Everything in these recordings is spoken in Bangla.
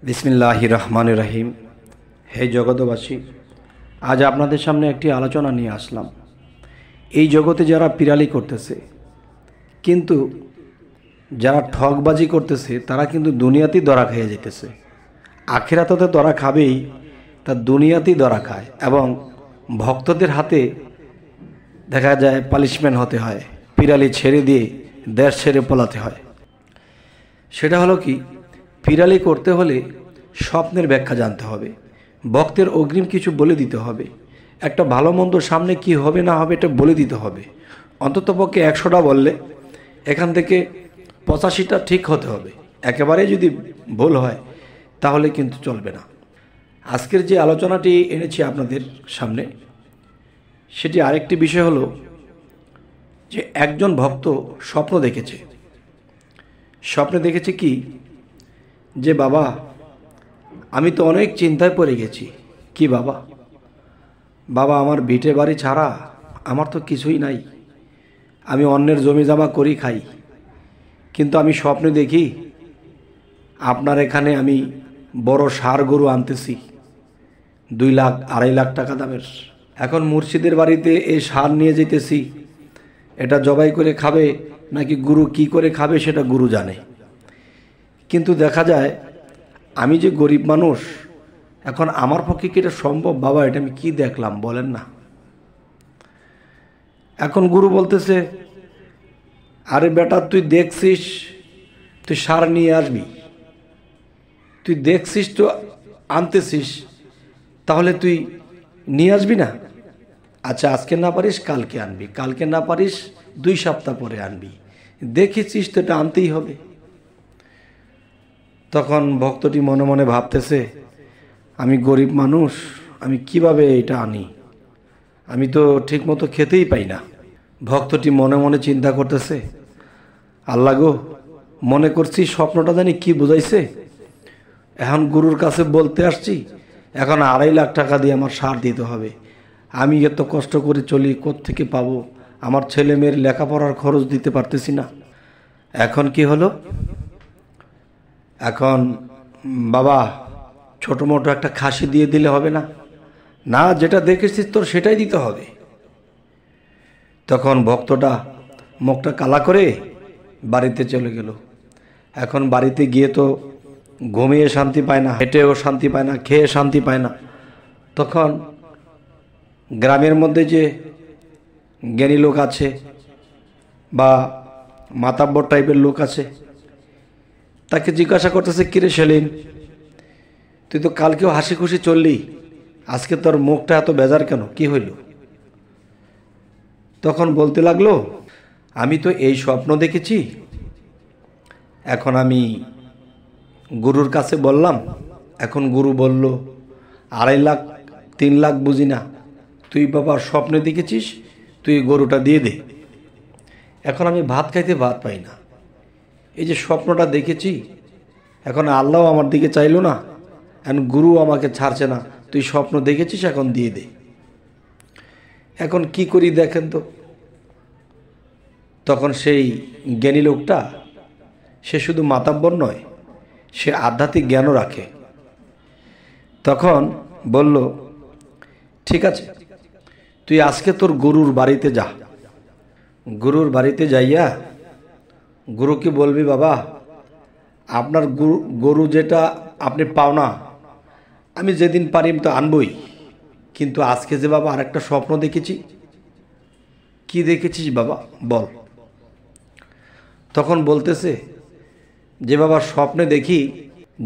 বিসমিল্লাহির রহমানির রহিম। হে জগতবাসী, আজ আপনাদের সামনে একটি আলোচনা নিয়ে আসলাম। এই জগতে যারা পিরালি করতেছে, কিন্তু যারা ঠকবাজি করতেছে, তারা কিন্তু দুনিয়াতেই ধরা খেয়ে যেতেছে। আখিরাতে ধরা খাবেই, তার দুনিয়াতেই ধরা খায় এবং ভক্তদের হাতে দেখা যায় পানিশমেন্ট হতে হয়, পিরালি ছেড়ে দিয়ে দেশ ছেড়ে পলাতে হয়। সেটা হলো কি, পিরালি করতে হলে স্বপ্নের ব্যাখ্যা জানতে হবে, ভক্তের অগ্রিম কিছু বলে দিতে হবে, একটা ভালো মন্দ সামনে কি হবে না হবে এটা বলে দিতে হবে। অন্ততপক্ষে 100টা বললে এখান থেকে 85টা ঠিক হতে হবে। একেবারে যদি ভুল হয় তাহলে কিন্তু চলবে না। আজকের যে আলোচনাটি এনেছি আপনাদের সামনে, সেটি আরেকটি বিষয় হলো যে একজন ভক্ত স্বপ্ন দেখেছে। স্বপ্নে দেখেছে কি, যে বাবা আমি তো অনেক চিন্তায় পড়ে গেছি। কি বাবা? বাবা আমার ভিটে বাড়ি ছাড়া আমার তো কিছুই নাই, আমি অন্যের জমি জমা করি খাই, কিন্তু আমি স্বপ্নে দেখি আপনার এখানে আমি বড় ষাঁড় গরু আনতেছি 2 লাখ 2.5 লাখ টাকা দামের। এখন মুর্শিদের বাড়িতে এই ষাঁড় নিয়ে যেতেছি, এটা জবাই করে খাবে নাকি গুরু কি করে খাবে সেটা গুরু জানে। কিন্তু দেখা যায় আমি যে গরিব মানুষ, এখন আমার পক্ষে কি এটা সম্ভব? বাবা এটা আমি কি দেখলাম বলেন না। এখন গুরু বলতেছে, আরে বেটা তুই দেখছিস, তুই ষাঁড় নিয়ে আসবি, তুই দেখছিস তো আনতেছিস, তাহলে তুই নিয়ে আসবি না? আচ্ছা আজকে না পারিস কালকে আনবি, কালকে না পারিস 2 সপ্তাহ পরে আনবি, দেখেছিস তো এটা আনতেই হবে। তখন ভক্তটি মনে মনে ভাবতেছে, আমি গরিব মানুষ, আমি কিভাবে এটা আনি, আমি তো ঠিকমতো খেতেই পাই না। ভক্তটি মনে মনে চিন্তা করতেছে, আল্লাহ গো, মনে করছি স্বপ্নটা জানি কি বুঝাইছে, এখন গুরুর কাছে বলতে আসছি, এখন 2.5 লাখ টাকা দিয়ে আমার ষাঁড় দিতে হবে, আমি এত কষ্ট করে চলি, কোত্থেকে পাবো? আমার ছেলে মেয়ের লেখাপড়ার খরচ দিতে পারতেছি না। এখন কি হলো, এখন বাবা ছোটো মোটো একটা খাসি দিয়ে দিলে হবে না? না, যেটা দেখেছিস তোর সেটাই দিতে হবে। তখন ভক্তটা মুখটা কালা করে বাড়িতে চলে গেল। এখন বাড়িতে গিয়ে তো ঘুমিয়ে শান্তি পায় না, হেঁটেও শান্তি পায় না, খেয়ে শান্তি পায় না। তখন গ্রামের মধ্যে যে জ্ঞানী লোক আছে বা মাতাব্বর টাইপের লোক আছে, তাকে জিজ্ঞাসা করতেছে, কিরে সেলিম, তুই তো কালকেও হাসি খুশি চললি, আজকে তোর মুখটা এত বেজার কেন, কি হইল? তখন বলতে লাগলো, আমি তো এই স্বপ্ন দেখেছি, এখন আমি গুরুর কাছে বললাম, এখন গুরু বলল 2.5 লাখ 3 লাখ বুঝি না, তুই বাবা স্বপ্নে দেখেছিস, তুই গরুটা দিয়ে দে। এখন আমি ভাত খাইতে ভাত পাই না, এই যে স্বপ্নটা দেখেছি, এখন আল্লাহ আমার দিকে চাইলো না, এখন গুরু আমাকে ছাড়ছে না, তুই স্বপ্ন দেখেছিস এখন দিয়ে দে। এখন কি করি দেখেন তো। তখন সেই জ্ঞানী লোকটা, সে শুধু মাতাব্বর নয়, সে আধ্যাত্মিক জ্ঞানও রাখে। তখন বলল, ঠিক আছে, তুই আজকে তোর গুরুর বাড়িতে যা, গুরুর বাড়িতে যাইয়া গুরুকে বলবি, বাবা আপনার গরু যেটা আপনি পাও না, আমি যেদিন পারি তো আনবই, কিন্তু আজকে যে বাবা আরেকটা স্বপ্ন দেখেছি। কি দেখেছিস বাবা বল? তখন বলতেছে যে বাবা স্বপ্নে দেখি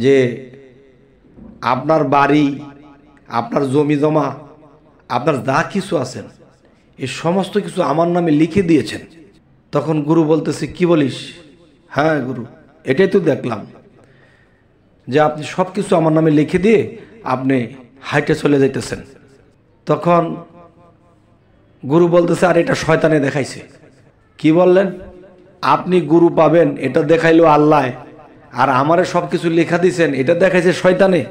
যে আপনার বাড়ি, আপনার জমি জমা, আপনার যা কিছু আছেন এই সমস্ত কিছু আমার নামে লিখে দিয়েছেন। তখন গুরু বলতেছে, কি বলিস? হ্যাঁ গুরু, এটাই তো দেখলাম, যে আপনি সব কিছু আমার নামে লিখে দিয়ে আপনি হাইটে চলে যাইতেছেন। তখন গুরু বলতেছে, আর এটা শয়তানে দেখাইছে। কি বললেন? আপনি গুরু পাবেন এটা দেখাইলো আল্লাহ, আর আমারে সব কিছু লেখা দিয়েছেন এটা দেখাইছে শয়তানে।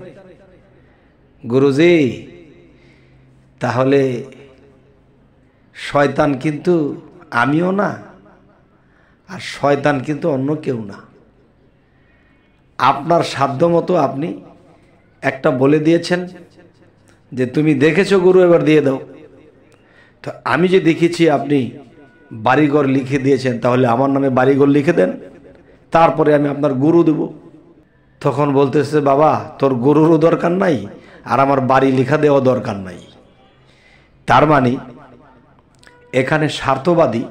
গুরুজি, তাহলে শয়তান কিন্তু আমিও না, আর শয়তান কিন্তু অন্য কেউ না। আপনার সাধ্য মতো আপনি একটা বলে দিয়েছেন যে তুমি দেখেছো গুরু, এবার দিয়ে দাও। তো আমি যে দেখেছি আপনি বাড়িঘর লিখে দিয়েছেন, তাহলে আমার নামে বাড়িঘর লিখে দেন, তারপরে আমি আপনার গুরু দেব। তখন বলতেছে, বাবা তোর গুরুরও দরকার নাই আর আমার বাড়ি লেখা দেওয়া দরকার নাই। তার মানে এখানে স্বার্থবাদী,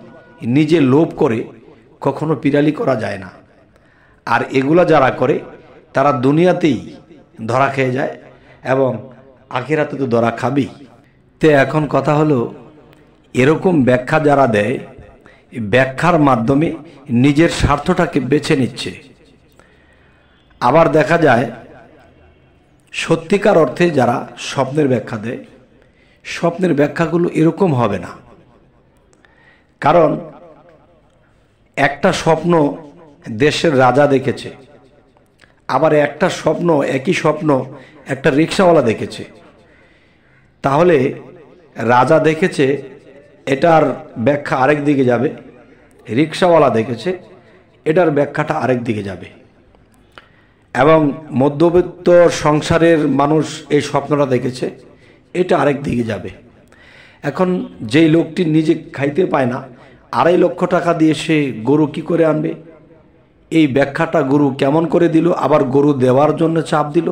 নিজে লোভ করে কখনো পিরালি করা যায় না। আর এগুলা যারা করে তারা দুনিয়াতেই ধরা খেয়ে যায় এবং আখিরাতে তো ধরা খাবেই। তো এখন কথা হলো, এরকম ব্যাখ্যা যারা দেয়, ব্যাখ্যার মাধ্যমে নিজের স্বার্থটাকে বেছে নিচ্ছে। আবার দেখা যায় সত্যিকার অর্থে যারা স্বপ্নের ব্যাখ্যা দেয়, স্বপ্নের ব্যাখ্যাগুলো এরকম হবে না। কারণ একটা স্বপ্ন দেশের রাজা দেখেছে, আবার একটা স্বপ্ন, একই স্বপ্ন একটা রিক্সাওয়ালা দেখেছে। তাহলে রাজা দেখেছে এটার ব্যাখ্যা আরেক দিকে যাবে, রিক্সাওয়ালা দেখেছে এটার ব্যাখ্যাটা আরেক দিকে যাবে, এবং মধ্যবিত্ত সংসারের মানুষ এই স্বপ্নটা দেখেছে এটা আরেক দিকে যাবে। এখন যেই লোকটি নিজে খাইতে পায় না, 2.5 লক্ষ টাকা দিয়ে সে গরু কি করে আনবে? এই ব্যাখ্যাটা গুরু কেমন করে দিল, আবার গরু দেওয়ার জন্য চাপ দিল।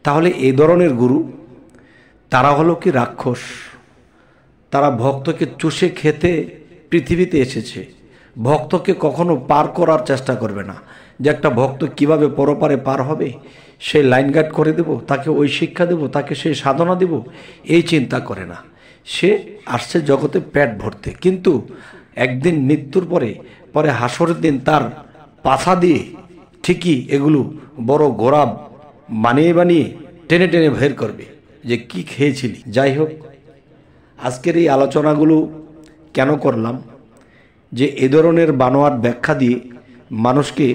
তাহলে এই ধরনের গুরু, তারা হলো কি রাক্ষস? তারা ভক্তকে চুষে খেতে পৃথিবীতে এসেছে, ভক্তকে কখনো পার করার চেষ্টা করবে না। যে একটা ভক্ত কিভাবে পরপারে পার হবে, সে লাইন গার্ড করে দেব, তাকে ওই শিক্ষা দেব, তাকে সেই সাধনা দেব, এই চিন্তা করে না। সে আসছে জগতে পেট ভরতে, কিন্তু একদিন মৃত্যুর পরে হাসরের দিন তার পাছা দিয়ে ঠিকই এগুলো বড় গোড়া বানিয়ে বানিয়ে টেনে টেনে বের করবে যে কি খেয়েছিলি। যাই হোক, আজকের এই আলোচনাগুলো কেন করলাম, যে এ ধরনের বানোয়াট ব্যাখ্যা দিয়ে মানুষকে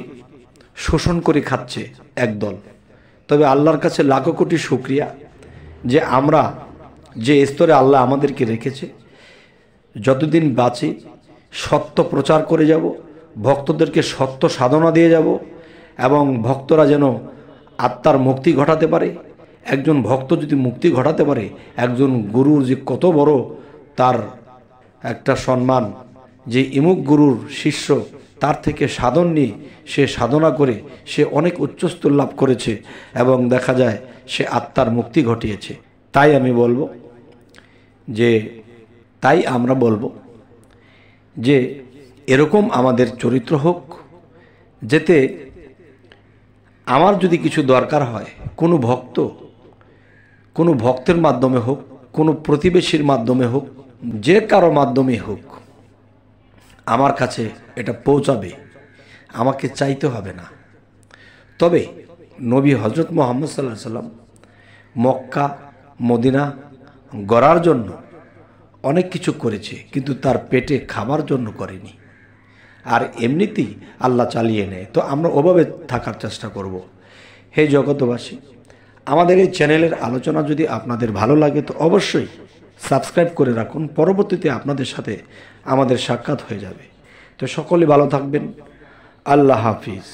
শোষণ করে খাচ্ছে একদল। তবে আল্লাহর কাছে লাখো কোটি শুকরিয়া যে আমরা যে স্তরে আল্লাহ আমাদেরকে রেখেছে, যতদিন বাঁচি সত্য প্রচার করে যাব, ভক্তদেরকে সত্য সাধনা দিয়ে যাব, এবং ভক্তরা যেন আত্মার মুক্তি ঘটাতে পারে। একজন ভক্ত যদি মুক্তি ঘটাতে পারে, একজন গুরুর যে কত বড় তার একটা সম্মান, যে ইমুক গুরুর শিষ্য, তার থেকে সাধন নিয়ে সে সাধনা করে সে অনেক উচ্চস্তর লাভ করেছে এবং দেখা যায় সে আত্মার মুক্তি ঘটিয়েছে। তাই আমরা বলবো যে এরকম আমাদের চরিত্র হোক, যেতে আমার যদি কিছু দরকার হয়, কোনো ভক্তের মাধ্যমে হোক, কোনো প্রতিবেশীর মাধ্যমে হোক, যে কারো মাধ্যমে হোক, আমার কাছে এটা পৌঁছাবে, আমাকে চাইতে হবে না। তবে নবী হজরত মুহাম্মদ সাল্লাল্লাহু আলাইহি সাল্লাম মক্কা মদিনা গড়ার জন্য অনেক কিছু করেছে, কিন্তু তার পেটে খাবার জন্য করেনি। আর এমনিতেই আল্লাহ চালিয়ে নেয়। তো আমরা ওভাবে থাকার চেষ্টা করব। হে জগতবাসী, আমাদের এই চ্যানেলের আলোচনা যদি আপনাদের ভালো লাগে তো অবশ্যই সাবস্ক্রাইব করে রাখুন, পরবর্তীতে আপনাদের সাথে আমাদের সাক্ষাৎ হয়ে যাবে। তো সকলে ভালো থাকবেন। আল্লাহ হাফিজ।